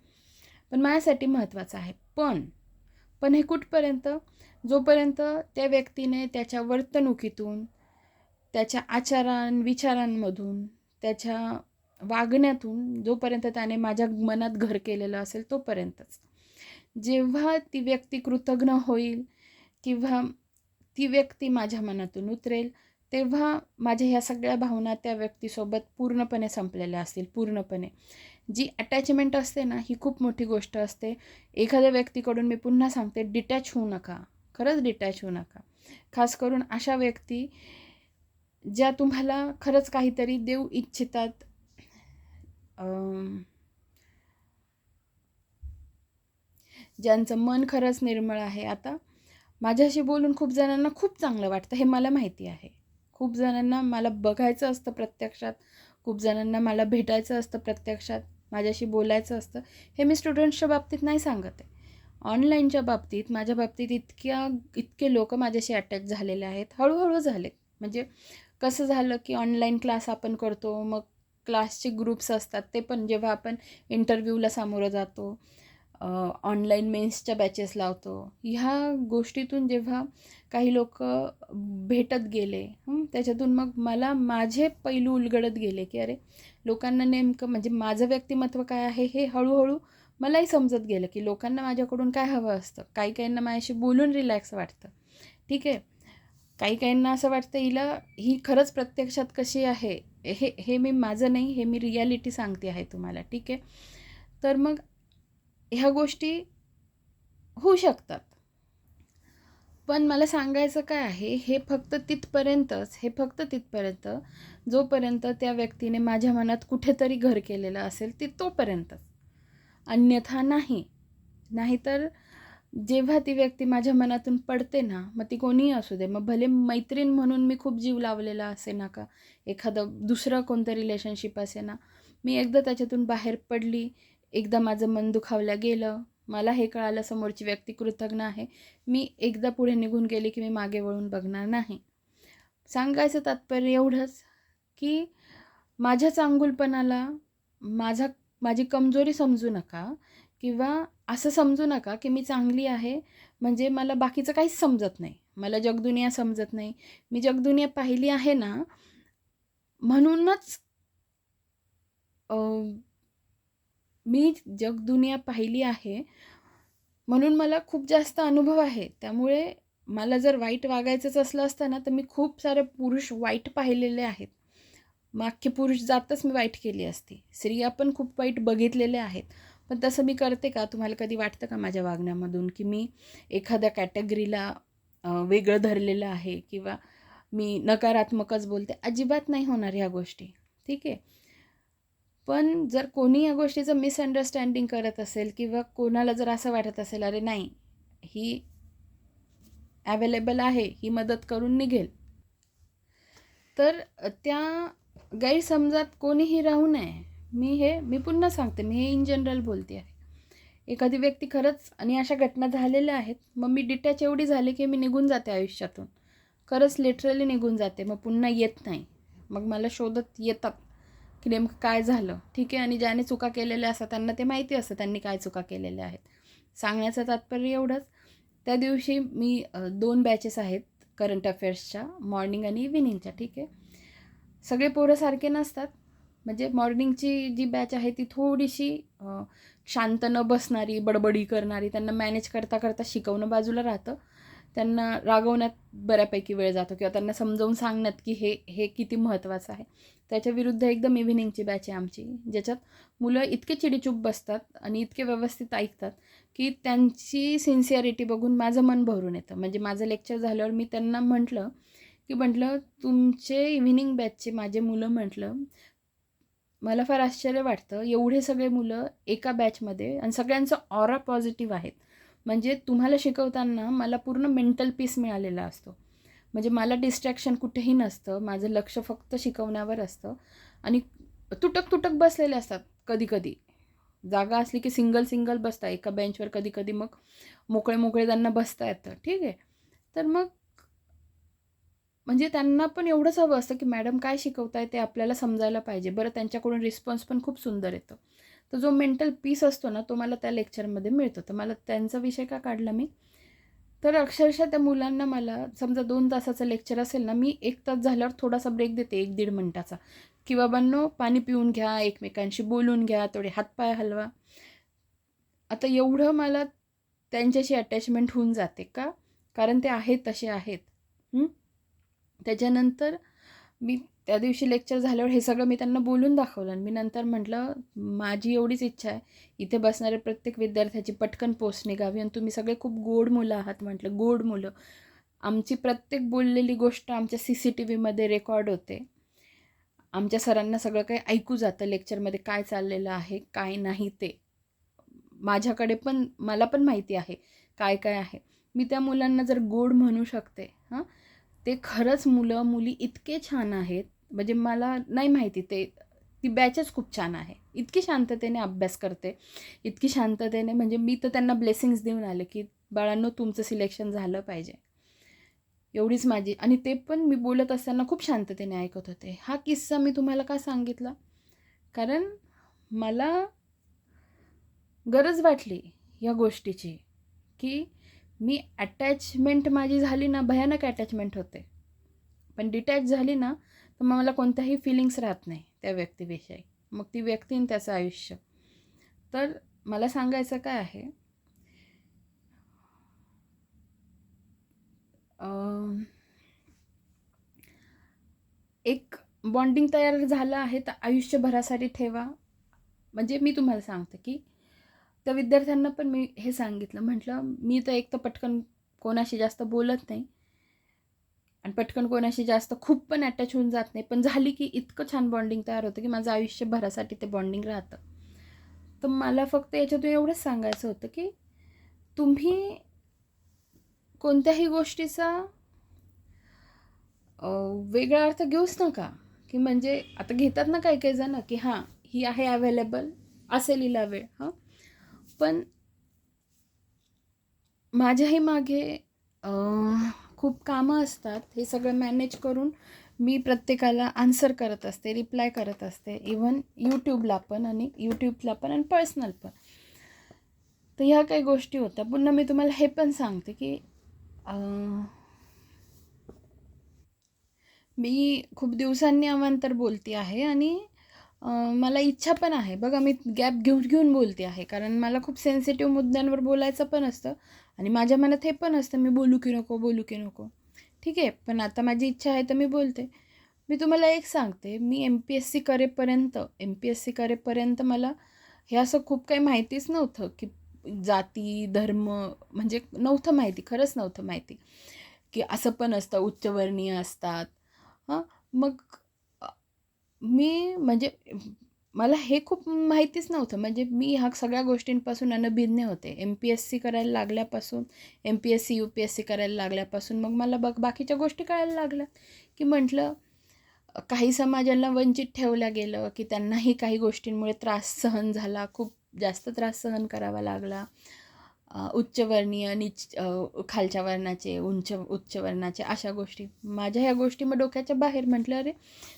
पण माझ्यासाठी महत्त्वाचं आहे. पण हे कुठपर्यंत? जोपर्यंत त्या व्यक्तीने त्याच्या वर्तणुकीतून, त्याच्या विचारांमधून, त्याच्या वागण्यातून, जोपर्यंत त्याने माझ्या मनात घर केलेलं असेल तोपर्यंतच. जेव्हा ती व्यक्ती कृतज्ञ होईल किंवा ती व्यक्ती माझ्या मनातून उतरेल, तेव्हा माझ्या ह्या सगळ्या भावना त्या व्यक्तीसोबत पूर्णपणे संपलेल्या असतील, पूर्णपणे. जी अटॅचमेंट असते ना, ही खूप मोठी गोष्ट असते. एखाद्या व्यक्तीकडून मी पुन्हा सांगते, डिटॅच होऊ नका, खरंच डिटॅच होऊ नका. खास करून अशा व्यक्ती ज्या तुम्हाला खरंच काहीतरी देऊ इच्छितात, ज्यांचं मन खरंच निर्मळ आहे. आता माझ्याशी बोलून खूप जणांना खूप चांगलं वाटतं, हे मला माहिती आहे. खूप जणांना मला बघायचं असतं प्रत्यक्षात, खूप जणांना मला भेटायचं असतं प्रत्यक्षात, माझ्याशी बोलायचं असतं. हे मी स्टुडंट्सच्या बाबतीत नाही सांगत आहे. ऑनलाईनच्या बाबतीत, माझ्या बाबतीत इतके लोक माझ्याशी अटॅच झालेले आहेत, हळूहळू झाले. म्हणजे कसं झालं की ऑनलाईन क्लास आपण करतो, मग क्लासचे ग्रुप्स असतात, ते पण जेव्हा आपण इंटरव्ह्यूला सामोरं जातो, ऑनलाईन मेन्सच्या बॅचेस लावतो, ह्या गोष्टीतून जेव्हा काही लोक भेटत गेले, त्याच्यातून मग मला माझे पैलू उलगडत गेले की अरे, लोकांना नेमकं म्हणजे माझं व्यक्तिमत्व काय आहे हे हळूहळू मलाही समजत गेलं की लोकांना माझ्याकडून काय हवं असतं. काही काहींना माझ्याशी बोलून रिलॅक्स वाटतं, ठीक आहे. काही काहींना असं वाटतं ही खरंच प्रत्यक्षात कशी आहे, हे मी माझं नाही, हे मी रियालिटी सांगते आहे तुम्हाला, ठीक आहे. तर मग ह्या गोष्टी होऊ शकतात. पण मला सांगायचं काय आहे, हे फक्त तिथपर्यंत जोपर्यंत त्या व्यक्तीने माझ्या मनात कुठेतरी घर केलेलं असेल, तोपर्यंतच. अन्यथा नाही. नाहीतर जेव्हा ती व्यक्ती माझ्या मनातून पडते ना, मग ती कोणीही असू दे, मग भले मैत्रीण म्हणून मी खूप जीव लावलेला असे ना का, एखादं दुसरं कोणतं रिलेशनशिप असे ना, मी एकदा त्याच्यातून बाहेर पडली, एकदा माझं मन दुखावलं गेलं, मला हे कळालं समोरची व्यक्ती कृतज्ञ आहे, मी एकदा पुढे निघून गेली की मी मागे वळून बघणार नाही. सांगायचं तात्पर्य एवढंच, की माझ्या चांगुलपणाला माझी कमजोरी समजू नका किंवा असं समजू नका की मी चांगली आहे म्हणजे मला बाकीचं काहीच समजत नाही. मला जगदुनिया समजत नाही. मी जगदुनिया पाहिली आहे ना, म्हणूनच अ, मी जगदुनिया पाहिली आहे, म्हणून मला खूप जास्त अनुभव आहे. त्यामुळे मला जर वाईट वागायचंच असलं असतं ना, तर मी खूप सारे पुरुष वाईट पाहिलेले आहेत. मग पुरुष जातच मी वाईट केली असती. स्त्रिया पण खूप वाईट बघितलेल्या आहेत. पण तसं मी करते का? तुम्हाला कधी वाटतं का माझ्या वागण्यामधून, की मी एखाद्या कॅटेगरीला वेगळं धरलेलं आहे किंवा मी नकारात्मकच बोलते? अजिबात नाही होणार ह्या गोष्टी. ठीक आहे. पण जर कोणी या गोष्टीचं मिसअंडरस्टँडिंग करत असेल किंवा कोणाला जर असं वाटत असेल, अरे नाही, ही अवेलेबल आहे, ही मदत करून निघेल, तर त्या गैरसमजात कोणीही राहू नये. मी पुन्हा सांगते, मी हे इन जनरल बोलते आहे. एखादी व्यक्ती खरंच आणि अशा घटना झालेल्या आहेत, मग मी डिटॅच एवढी झाली की मी निघून जाते आयुष्यातून. खरंच लिटरली निघून जाते. मग पुन्हा येत नाही. मग मला शोधत येतात की नेमकं काय झालं. ठीक आहे. आणि ज्याने चुका केलेल्या असतात त्यांना ते माहिती असतं त्यांनी काय चुका केलेल्या आहेत. सांगण्याचं तात्पर्य एवढंच, त्या दिवशी मी 2 बॅचेस आहेत करंट अफेअर्सच्या, मॉर्निंग आणि इव्हिनिंगच्या. ठीक आहे. सगळे पोरं सारखे नसतात. म्हणजे मॉर्निंगची जी बॅच आहे ती थोडीशी शांत न बसणारी, बडबडी करणारी, त्यांना मॅनेज करता करता शिकवणं बाजूला राहतं. त्यांना रागवण्यात बऱ्यापैकी वेळ जातो किंवा त्यांना समजावून सांगण्यात की हे हे किती महत्त्वाचं आहे. त्याच्या विरुद्ध एकदम इव्हिनिंगची बॅच आहे आमची, ज्याच्यात मुलं इतके चिडीचूप बसतात आणि इतके व्यवस्थित ऐकतात की त्यांची सिन्सिअरिटी बघून माझं मन भरून येतं. म्हणजे माझं लेक्चर झाल्यावर मी त्यांना म्हटलं तुमचे इव्हिनिंग बॅचचे माझे मुलं म्हटलं, मला फार आश्चर्य वाटतं एवढे सगळे मुलं एका बॅचमध्ये आणि सगळ्यांचा ऑरा पॉझिटिव्ह आहेत. म्हणजे तुम्हाला शिकवताना मला पूर्ण मेंटल पीस मिळालेला असतो. म्हणजे मला डिस्ट्रॅक्शन कुठेही नसतं. माझं लक्ष फक्त शिकवण्यावर असतं आणि तुटक बसलेले असतात कधी-कधी. जागा असली की सिंगल बसता एका बेंचवर, कधी-कधी मग मोकळे त्यांना बसता येतं. ठीक आहे. तर मग म्हणजे त्यांना पण एवढंच हवं असतं की मॅडम काय शिकवताय ते आपल्याला समजायला पाहिजे. बरं, त्यांच्याकडून रिस्पॉन्स पण खूप सुंदर येतो. तर जो मेंटल पीस असतो ना, तो मला त्या लेक्चरमध्ये मिळतो. तर मला त्यांचा विषय का काढला मी? तर अक्षरशः त्या मुलांना मला समजा 2 तासाचं लेक्चर असेल ना, मी 1 तास झाल्यावर थोडासा ब्रेक देते 1-1.5 मिनिटाचा, की बाबांनो पाणी पिऊन घ्या, एकमेकांशी बोलून घ्या, थोडे हातपाय हलवा. आता एवढं मला त्यांच्याशी अटॅचमेंट होऊन जाते का? कारण ते आहेत तसे आहेत. त्याच्यानंतर मी त्या दिवशी लेक्चर झाल्यावर हे सगळं मी त्यांना बोलून दाखवलं आणि मी नंतर म्हटलं, माझी एवढीच इच्छा आहे, इथे बसणाऱ्या प्रत्येक विद्यार्थ्याची पटकन पोस्ट निघावी आणि तुम्ही सगळे खूप गोड मुलं आहात. म्हटलं, गोड मुलं. आमची प्रत्येक बोललेली गोष्ट आमच्या CCTVमध्ये रेकॉर्ड होते. आमच्या सरांना सगळं काही ऐकू जातं लेक्चरमध्ये काय चाललेलं आहे, काय नाही ते. मला पण माहिती आहे काय काय आहे. मी त्या मुलांना जर गोड म्हणू शकते हां, ते खरंच मुलं-मुली इतके छान आहेत. म्हणजे मला नाही माहिती ती बॅचच खूप छान आहे. इतकी शांततेने अभ्यास करते, इतकी शांततेने म्हणजे मी तर त्यांना ब्लेसिंग्स देऊन आले, की बाळांनो तुमचं सिलेक्शन झालं पाहिजे. एवढीच माझी आणि ते पण मी बोलत असताना खूप शांततेने ऐकत होते. हा किस्सा मी तुम्हाला का सांगितला? कारण मला गरज वाटली या गोष्टीची, की मी अटॅचमेंट माझी झाली ना, भयानक अटॅचमेंट होते. पण डिटॅच झाली ना, तर मग मला कोणत्याही फीलिंग्स राहत नाही त्या व्यक्तीविषयी. मग ती व्यक्ती आणि त्याचं आयुष्य. तर मला सांगायचं काय आहे, एक बॉन्डिंग तयार झालं आहे तर आयुष्यभरासाठी ठेवा. म्हणजे मी तुम्हाला सांगते, की त्या विद्यार्थ्यांना पण मी हे सांगितलं. म्हटलं, मी तर एक तर पटकन कोणाशी जास्त बोलत नाही आणि पटकन कोणाशी जास्त खूप पण अटॅच होऊन जात नाही. पण झाली की इतकं छान बॉन्डिंग तयार होतं, की माझं आयुष्यभरासाठी ते बॉन्डिंग राहतं. तर मला फक्त याच्यातून एवढंच सांगायचं होतं, की तुम्ही कोणत्याही गोष्टीचा वेगळा अर्थ घेऊच नका, की म्हणजे आता घेतात ना काही काही जण, की हां ही आहे अवेलेबल असेल हिला वेळ. हां, पण माझ्याही मागे खूप कामं असतात. हे सगळं मॅनेज करून मी प्रत्येकाला आन्सर करत असते, रिप्लाय करत असते. इव्हन यूट्यूबला पण आणि पर्सनल पण. तर ह्या काही गोष्टी होत्या. पुन्हा मी तुम्हाला हे पण सांगते, की मी खूप दिवसांनी अवांतर बोलते आहे आणि मला इच्छा पण आहे. बघा मी गॅप घेऊन घेऊन बोलते आहे, कारण मला खूप सेन्सिटिव्ह मुद्द्यांवर बोलायचं पण असतं आणि माझ्या मनात हे पण असतं, मी बोलू की नको, बोलू की नको. ठीक आहे, पण आता माझी इच्छा आहे तर मी बोलते. मी तुम्हाला एक सांगते, मी एम पी एस सी करेपर्यंत मला हे असं खूप काही माहितीच नव्हतं, की जाती, धर्म म्हणजे नव्हतं माहिती, खरंच नव्हतं माहिती, की असं पण असतं, उच्चवर्णीय असतात. हां, मग अ, मी म्हणजे मला हे खूप माहितीच नव्हतं. म्हणजे मी ह्या सगळ्या गोष्टींपासून अनभिज्ञ होते. एम-पी-एस-सी करायला लागल्यापासून, एम-पी-एस-सी, यू-पी-एस-सी करायला लागल्यापासून मग मला बाकीच्या गोष्टी कळायला लागल्या, की म्हटलं काही समाजाला वंचित ठेवलं गेलं, की त्यांनाही काही गोष्टींमुळे त्रास सहन झाला, खूप जास्त त्रास सहन करावा लागला. उच्चवर्णीय, खालच्या वर्णाचे, उच्च वर्णाचे अशा गोष्टी. माझ्या ह्या गोष्टी मग डोक्याच्या बाहेर. म्हटलं अरे,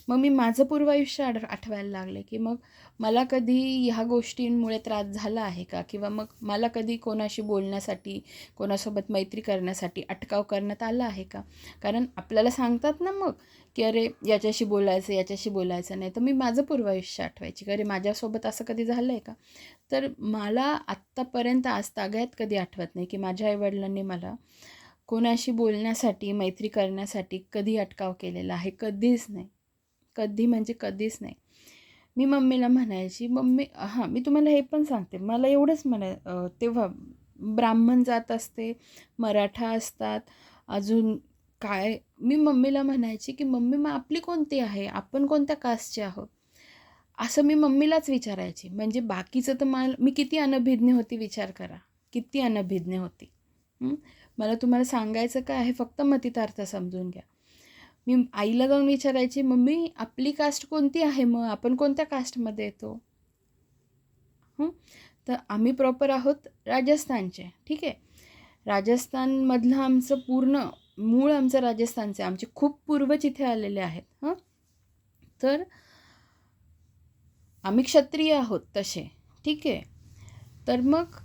मग मी माझं पूर्वायुष्य आठवायला लागले, की मग मला कधी ह्या गोष्टींमुळे त्रास झाला आहे का? किंवा मग मला कधी कोणाशी बोलण्यासाठी, कोणासोबत मैत्री करण्यासाठी अटकाव करण्यात आला आहे का? कारण आपल्याला सांगतात ना मग, की अरे याच्याशी बोलायचं, याच्याशी बोलायचं नाही. तर मी माझं पूर्वायुष्य आठवायची, की अरे माझ्यासोबत असं कधी झालं आहे का? तर मला आत्तापर्यंत आजतागायत कधी आठवत नाही, की माझ्या आईवडिलांनी मला कोणाशी बोलण्यासाठी, मैत्री करण्यासाठी कधी अटकाव केलेला आहे. कधीच नाही. कधी म्हणजे कधीच नाही. मी मम्मीला म्हणायची, "मम्मी" हां, मी तुम्हाला हे पण सांगते. मला एवढंच तेव्हा ब्राह्मण जात असते, मराठा असतात, अजून काय मी मम्मीला म्हणायची, की "मम्मी मग आपली कोणती आहे? आपण कोणत्या कास्टचे आहोत?" असं मी मम्मीलाच विचारायची. म्हणजे बाकीचं तर मी किती अनभिज्ञ होती विचार करा. किती अनभिज्ञ होती. हं. मला तुम्हाला सांगायचं काय आहे फक्त मतितार्थ समजून घ्या. मी आईला जाऊन विचारायची, "मम्मी आपली कास्ट कोणती आहे मग? आपण कोणत्या कास्टमध्ये येतो?" हं. तर आम्ही प्रॉपर आहोत राजस्थानचे. ठीक आहे. राजस्थानमधलं आमचं पूर्ण मूळ आमचं राजस्थानचं आहे. आमचे खूप पूर्वज इथे आलेले आहेत. हं. तर आम्ही क्षत्रिय आहोत तसे. ठीक आहे. तर मग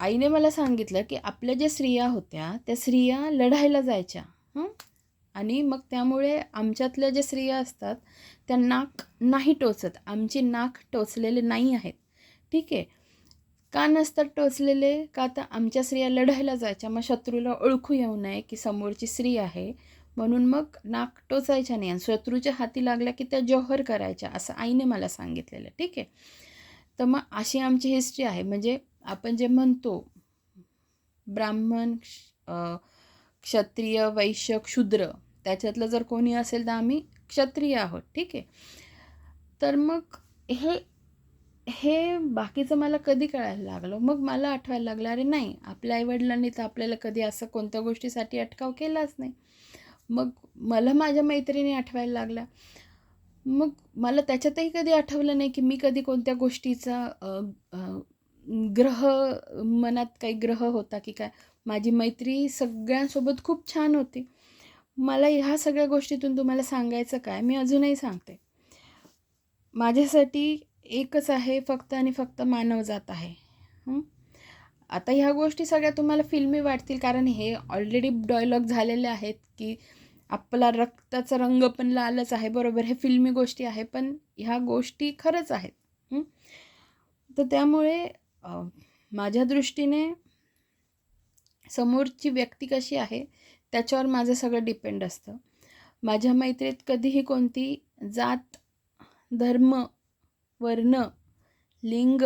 आईने मला सांगितलं, की आपल्या ज्या स्त्रिया होत्या, त्या स्त्रिया लढायला जायच्या. हं. आणि मग त्यामुळे आमच्यातल्या ज्या स्त्रिया असतात, त्या नाक नाही टोचत. आमचे नाक टोचलेले नाही आहेत. ठीक आहे. का नसतात टोचलेले? का तर आमच्या स्त्रिया लढायला जायच्या. मग शत्रूला ओळखू येऊ नये, की समोरची स्त्री आहे. म्हणून मग नाक टोचायच्या नाही आणि शत्रूच्या हाती लागल्या, की त्या जौहर करायच्या, असं आईने मला सांगितलेलं. ठीक आहे. तर मग अशी आमची हिस्ट्री आहे. म्हणजे आपण जे म्हणतो ब्राह्मण, क्षत्रिय, वैश्य, शूद्र त्याच्यातलं जर कोणी असेल तर आम्ही क्षत्रिय आहोत. ठीक आहे. तर मग हे हे बाकीचं मला कधी कळायला लागलं. मग मला आठवायला लागलं, अरे नाही, आपल्या आईवडिलांनी तर आपल्याला कधी असं कोणत्या गोष्टीसाठी अटकाव केलाच नाही. मग मला माझ्या मैत्रिणी आठवायला लागल्या. मग मला त्याच्यातही कधी आठवलं नाही, की मी कधी कोणत्या गोष्टीचा ग्रह मनात काही ग्रह होता की काय. माझी मैत्री सगळ्यांसोबत खूप छान होती. मला ह्या सगळ्या गोष्टीतून तुम्हाला सांगायचं काय, मी अजूनही सांगते. माझ्यासाठी एकच आहे फक्त आणि फक्त मानवजात आहे. हं. आता ह्या गोष्टी सगळ्या तुम्हाला फिल्मी वाटतील, कारण हे ऑलरेडी डायलॉग झालेले आहेत, की आपला रक्ताचा रंग पण लालच आहे. बरोबर, हे फिल्मी गोष्टी आहे, पण ह्या गोष्टी खरंच आहेत. हं. तर त्यामुळे माझ्या दृष्टीने समोरची व्यक्ती कशी आहे त्याच्यावर माझं सगळं डिपेंड असतं. माझ्या मैत्रीत कधीही कोणती जात, धर्म, वर्ण, लिंग,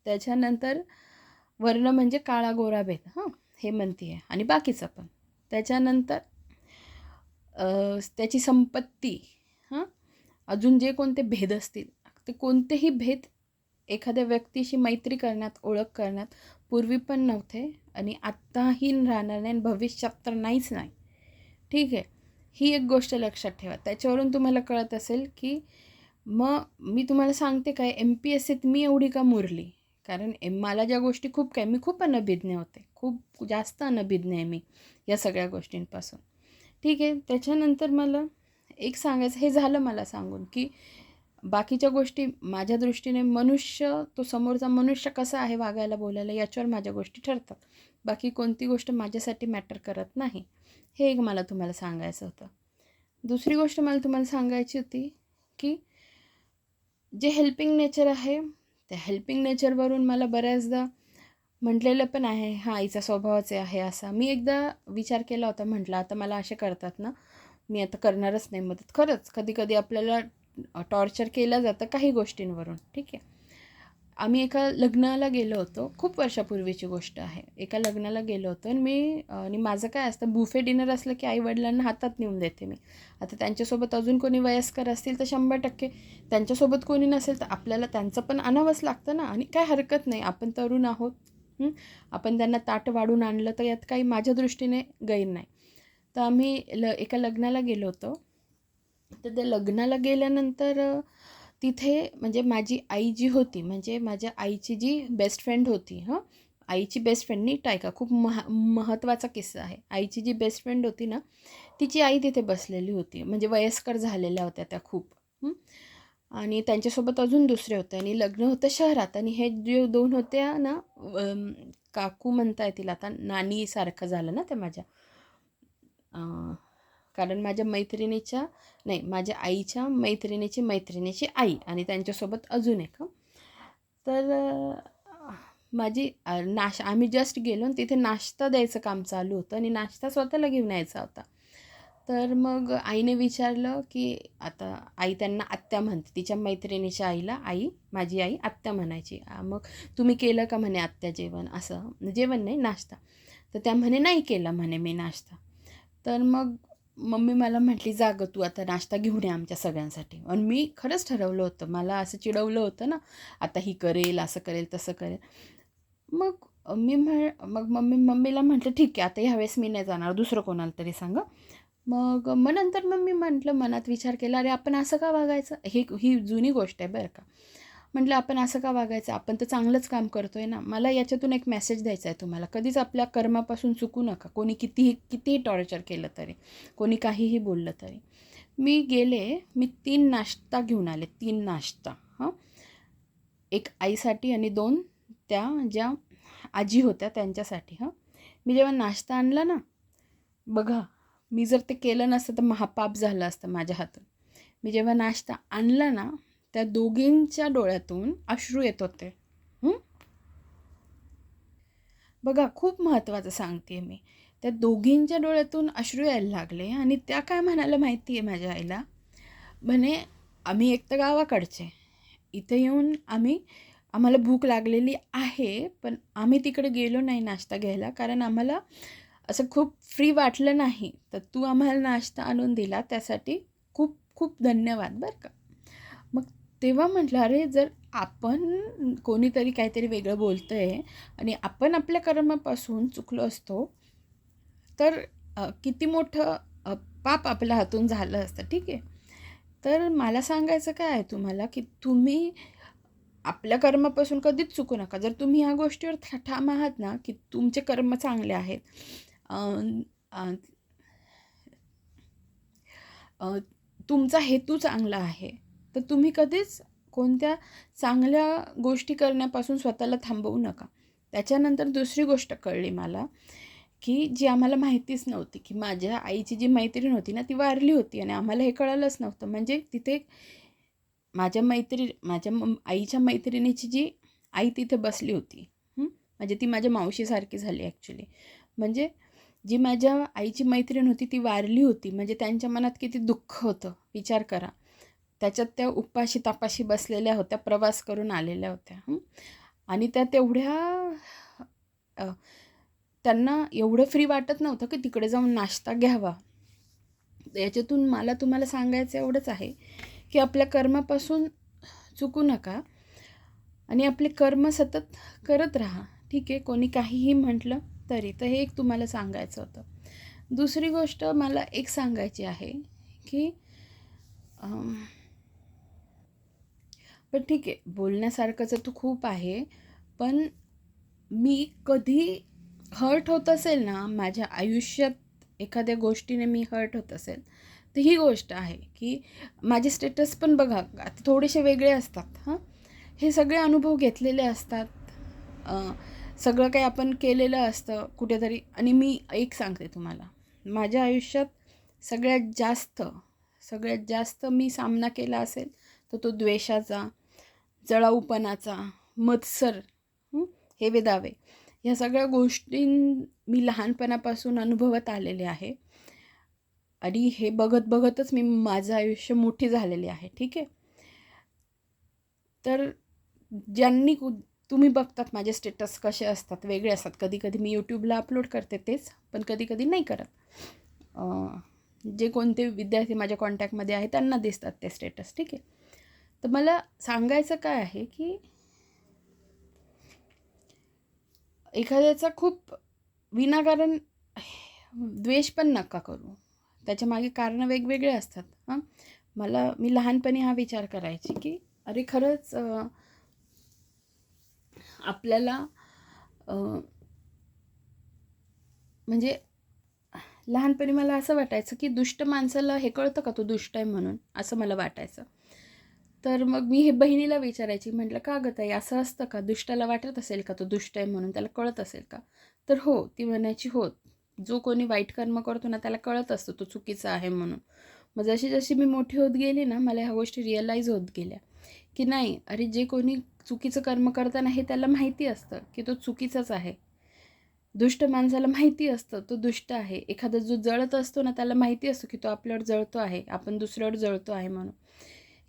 त्याच्यानंतर वर्ण म्हणजे काळा गोरा भेद, हां, हे म्हणते आहे आणि बाकीचं पण. त्याच्यानंतर त्याची संपत्ती, हां, अजून जे कोणते भेद असतील, ते कोणतेही भेद एखाद्या व्यक्तीशी मैत्री करण्यात, ओळख करण्यात पूर्वी पण नव्हते आणि आत्ताही राहणार नाही आणि भविष्यात तर नाहीच नाही. ठीक आहे. ही एक गोष्ट लक्षात ठेवा. त्याच्यावरून तुम्हाला कळत असेल की मग मी तुम्हाला सांगते काय, MPSCत मी एवढी का मुरली? कारण मला ज्या गोष्टी मी खूप अनभिज्ञ होते. खूप जास्त अनभिज्ञ आहे मी या सगळ्या गोष्टींपासून. ठीक आहे. त्याच्यानंतर मला एक सांगायचं, हे झालं मला सांगून, की बाकीच्या गोष्टी माझ्या दृष्टीने तो समोरचा मनुष्य कसा आहे वागायला, बोलायला याच्यावर माझ्या गोष्टी ठरतात. बाकी कोणती गोष्ट माझ्यासाठी मॅटर करत नाही. हे एक मला तुम्हाला सांगायचं होतं. दुसरी गोष्ट मला तुम्हाला सांगायची होती, की जे हेल्पिंग नेचर आहे, त्या हेल्पिंग नेचरवरून मला बऱ्याचदा म्हटलेलं पण आहे, हा आईचा स्वभावच आहे असा. मी एकदा विचार केला होता, म्हटलं आता मला असे करतात ना, मी आता करणारच नाही मदत. खरंच कधी-कधी आपल्याला टॉर्चर केलं जातं काही गोष्टींवरून, ठीक आहे. आम्ही एका लग्नाला गेलो होतो, खूप वर्षापूर्वीची गोष्ट आहे. एका लग्नाला गेलो होतो आणि माझं काय असतं, बुफे डिनर असलं की आईवडिलांना हातात नेऊन देते मी. आता त्यांच्यासोबत अजून कोणी वयस्कर असतील तर 100%, त्यांच्यासोबत कोणी नसेल तर आपल्याला त्यांचं पण आणावंच लागतं ना, आणि काय हरकत नाही, आपण तरुण आहोत. आपण त्यांना ताट वाढून आणलं तर यात काही माझ्या दृष्टीने गैर नाही. तर आम्ही एका लग्नाला गेलो होतो. तर त्या लग्नाला गेल्यानंतर तिथे म्हणजे माझी आई जी होती, म्हणजे माझ्या आईची जी बेस्ट फ्रेंड होती, आईची बेस्ट फ्रेंड नीट ऐका, खूप महत्त्वाचा किस्सा आहे. आईची जी बेस्ट फ्रेंड होती ना, तिची आई तिथे बसलेली होती. म्हणजे वयस्कर झालेल्या होत्या त्या खूप. आणि त्यांच्यासोबत अजून दुसरे होते आणि लग्न होतं शहरात. आणि हे जे 2 होत्या ना, काकू म्हणता येतील आता, नानीसारखं झालं ना त्या माझ्या. कारण माझ्या आईच्या मैत्रिणीची आई आणि त्यांच्यासोबत अजून एक. तर आम्ही जस्ट गेलो आणि तिथे नाश्ता द्यायचं काम चालू होतं आणि नाश्ता स्वतःला घेऊन यायचा होता. तर मग आईने विचारलं, की आता आई त्यांना आत्या म्हणते, तिच्या मैत्रिणीच्या आईला माझी आई आत्या म्हणायची. मग तुम्ही केलं का म्हणे आत्या जेवण, असं जेवण नाही नाश्ता. तर त्या म्हणे नाही केला म्हणे मी नाश्ता. तर मग मम्मी मला म्हटली, जा गं तू आता नाश्ता घेऊन ये आमच्या सगळ्यांसाठी. आणि मी खरंच ठरवलं होतं, मला असं चिडवलं होतं ना, आता ही करेल, असं करेल, तसं करेल. मग मग मम्मीला म्हटलं, ठीक आहे आता ह्यावेळेस मी नाही जाणार, दुसरं कोणाला तरी सांगा. मग नंतर मी म्हटलं, मनात विचार केला, अरे आपण असं का वागायचं? ही जुनी गोष्ट आहे बरं का. म्हटलं आपण असं का वागायचं? आपण तर चांगलंच काम करतोय ना. मला याच्यातून एक मेसेज द्यायचा आहे तुम्हाला, कधीच आपल्या कर्मापासून चुकू नका. कोणी कितीही टॉर्चर केलं तरी, कोणी काहीही बोललं तरी. मी 3 नाश्ता घेऊन आले, 3 नाश्ता. एक आईसाठी आणि 2 त्या ज्या आजी होत्या त्यांच्यासाठी. मी जेव्हा नाश्ता आणला ना, बघा, मी जर ते केलं नसतं तर महापाप झालं असतं माझ्या हातून. मी जेव्हा नाश्ता आणला ना, त्या दोघींच्या डोळ्यातून अश्रू येत होते. बघा, खूप महत्त्वाचं सांगते मी. त्या दोघींच्या डोळ्यातून अश्रू यायला लागले आणि त्या काय म्हणाल्या माहिती आहे माझ्या आईला? म्हणे, आम्ही एक तर गावाकडचे, इथे येऊन आम्हाला भूक लागलेली आहे, पण आम्ही तिकडे गेलो नाही नाश्ता घ्यायला, कारण आम्हाला असं खूप फ्री वाटलं नाही. तर तू आम्हाला नाश्ता आणून दिला त्यासाठी खूप खूप धन्यवाद बरं का. मग तेव्हा म्हटलं, अरे जर आपण कोणीतरी काहीतरी वेगळं बोलतं आहे आणि आपण आपल्या कर्मापासून चुकलो असतो तर किती मोठं पाप आपल्या हातून झालं असतं. ठीक आहे. तर मला सांगायचं काय आहे तुम्हाला, की तुम्ही आपल्या कर्मापासून कधीच चुकू नका. जर तुम्ही ह्या गोष्टीवर ठाम आहात ना, की तुमचे कर्म चांगले आहेत, अं, अं, अ, तुमचा हेतू चांगला आहे, तर तुम्ही कधीच कोणत्या चांगल्या गोष्टी करण्यापासून स्वतःला थांबवू नका. त्याच्यानंतर दुसरी गोष्ट कळली मला, की जी आम्हाला माहितीच नव्हती, की माझ्या आईची जी मैत्रीण होती ना, ती वारली होती आणि आम्हाला हे कळलंच नव्हतं. म्हणजे तिथे माझ्या आईच्या मैत्रिणीची जी आई तिथे बसली होती. म्हणजे ती माझ्या मावशीसारखी झाली ॲक्च्युली. म्हणजे जी माझ्या आईची मैत्रीण होती ती वारली होती, म्हणजे त्यांच्या मनात किती दुःख होतं विचार करा. त्याच्यात त्या उपाशी तापाशी बसलेल्या होत्या, प्रवास करून आलेल्या होत्या. आणि त्या त्यांना एवढं फ्री वाटत नव्हतं की तिकडे जाऊन नाश्ता घ्यावा. याच्यातून मला तुम्हाला सांगायचं एवढंच आहे, की आपल्या कर्मापासून चुकू नका. आणि आपले कर्म सतत करत राहा. ठीक आहे, कोणी काहीही म्हटलं तरी. तर हे एक तुम्हाला सांगायचं होतं. दुसरी गोष्ट मला एक सांगायची आहे की पण ठीक आहे, बोलण्यासारखंच तर खूप आहे. पण मी कधी हर्ट होत असेल ना, माझ्या आयुष्यात एखाद्या गोष्टीने मी हर्ट होत असेल, तर ही गोष्ट आहे की माझे स्टेटस पण बघा आता थोडेसे वेगळे असतात. हां, हे सगळे अनुभव घेतलेले असतात. सगळं काही आपण केलेलं असतं कुठेतरी. आणि मी एक सांगते तुम्हाला, माझ्या आयुष्यात सगळ्यात जास्त मी सामना केला असेल तर तो द्वेषाचा, जळाऊपणाचा, मत्सर, हेवे दावे, ह्या सगळ्या गोष्टी मी लहानपणापासून अनुभवत आलेले आहे. आणि हे बघत बघतच माझं आयुष्य मोठी झालेली आहे. ठीक आहे, तर ज्यांनी तुम्ही बघतात माझे स्टेटस कसे असतात, वेगळे असतात. कधी कधी मी यूट्यूबला अपलोड करते तेच, पण कधी कधी नाही करत. जे कोणते विद्यार्थी माझ्या कॉन्टॅक्टमध्ये आहे त्यांना दिसतात ते स्टेटस. ठीक आहे, तर मला सांगायचं काय आहे की एखाद्याचा खूप विनाकारण द्वेष पण नका करू. त्याच्या मागे कारणं वेगवेगळे असतात. मी लहानपणी हा विचार करायची की अरे खरंच आपल्याला म्हणजे लहानपणी मला असं वाटायचं की दुष्ट माणसाला हे कळतं का तो दुष्ट आहे म्हणून, असं मला वाटायचं. तर मग मी हे बहिणीला विचारायची, म्हटलं का गं ताई असं असतं का, दुष्टाला वाटत असेल का तो दुष्ट आहे म्हणून, त्याला कळत असेल का? तर हो, ती म्हणायची हो, जो कोणी वाईट कर्म करतो ना त्याला कळत असतं तो चुकीचा आहे म्हणून. मग जशी जशी मी मोठी होत गेली ना, मला ह्या गोष्टी रिअलाईज होत गेल्या की नाही, अरे जे कोणी चुकीचं कर्म करताना हे त्याला माहिती असतं की तो चुकीचाच आहे. दुष्ट माणसाला माहिती असतं तो दुष्ट आहे. एखादा जो जळत असतो ना त्याला माहिती असतं की तो आपल्यावर जळतो आहे, आपण दुसऱ्यावर जळतो आहे म्हणून.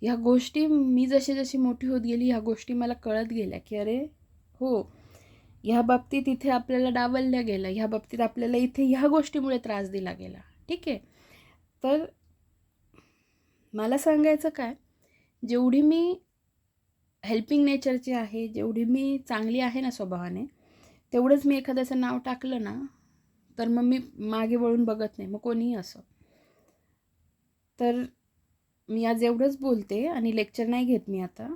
ह्या गोष्टी मी जशी जशी मोठी होत गेली ह्या गोष्टी मला कळत गेल्या की अरे हो, ह्या बाबतीत इथे आपल्याला डावलल्या गेलं, ह्या बाबतीत आपल्याला इथे ह्या गोष्टीमुळे त्रास दिला गेला. ठीक आहे, तर मला सांगायचं काय, जेवढी मी हेल्पिंग नेचरची आहे, जेवढी मी चांगली आहे ना स्वभावाने, तेवढंच मी एखाद्याचं नाव टाकलं ना तर मग मी मागे वळून बघत नाही, मग कोणीही असो. तर मी आज एवढंच बोलते आणि लेक्चर नाही घेत मी आता,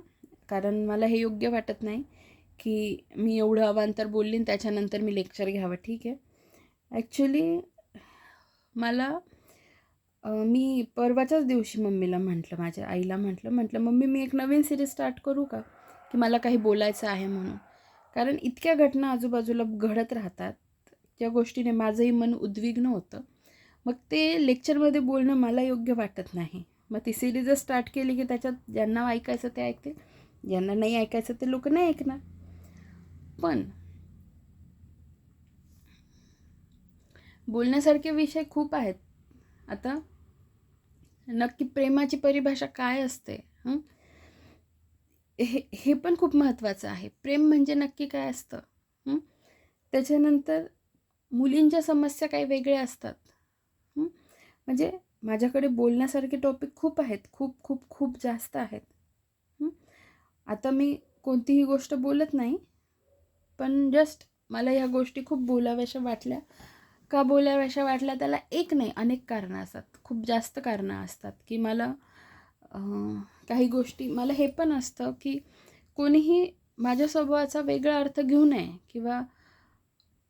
कारण मला हे योग्य वाटत नाही की मी एवढं अवांतर बोलली आणि त्याच्यानंतर मी लेक्चर घ्यावं. ठीक आहे, ॲक्च्युली मला मी परवाच्याच दिवशी मम्मीला म्हटलं, माझ्या आईला म्हटलं मम्मी मी एक नवीन सिरीज स्टार्ट करू का, की मला काही बोलायचं आहे म्हणून. कारण इतक्या घटना आजूबाजूला घडत राहतात ज्या गोष्टीने माझंही मन उद्विग्न होतं. मग ते लेक्चरमध्ये बोलणं मला योग्य वाटत नाही. मग ती सिरीजच स्टार्ट केली की त्याच्यात ज्यांना ऐकायचं ते ऐकते, ज्यांना नाही ऐकायचं ते लोक नाही ऐकणार. पण बोलण्यासारखे विषय खूप आहेत. आता नक्की प्रेमाची परिभाषा काय असते, हे पण खूप महत्त्वाचं आहे. प्रेम म्हणजे नक्की काय असतं. त्याच्यानंतर मुलींच्या समस्या काही वेगळ्या असतात. म्हणजे माझ्याकडे बोलण्यासारखे टॉपिक खूप आहेत, खूप खूप खूप जास्त आहेत. आता मी कोणतीही गोष्ट बोलत नाही, पण जस्ट मला ह्या गोष्टी खूप बोलाव्याशा वाटल्या. का बोलाव्याशा वाटल्या त्याला एक नाही अनेक कारणं असतात, खूप जास्त कारणं असतात की मला काही गोष्टी, मला हे पण असतं की कोणीही माझ्या स्वभावाचा वेगळा अर्थ घेऊ नये किंवा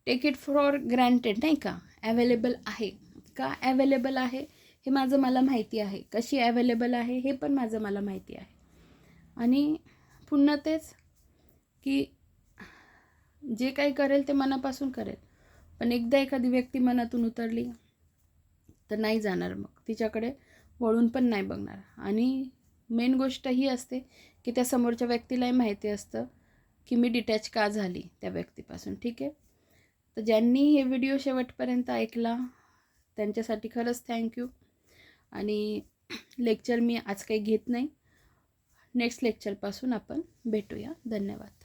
टेक इट फॉर ग्रँटेड, नाही का. अवेलेबल आहे का, अवेलेबल आहे हे माझं मला माहिती आहे, कशी अवेलेबल आहे हे पण माझं मला माहिती आहे. आणि पुन्हा तेच की जे काही करेल ते मनापासून करेल, पण एकदा एखादी व्यक्ती मनातून उतरली तर नाही जाणार, मग तिच्याकडे वळून पण नाही बघणार. आणि मेन गोष्ट ही असते की त्या समोरच्या व्यक्तीलाही माहिती असतं की मी डिटॅच का झाली त्या व्यक्तीपासून. ठीक आहे, तर ज्यांनी हे व्हिडिओ शेवटपर्यंत ऐकला त्यांच्यासाठी खरंच थँक्यू. आणि लेक्चर मी आज काही घेत नाही, नेक्स्ट लेक्चरपासून आपण भेटूया. धन्यवाद.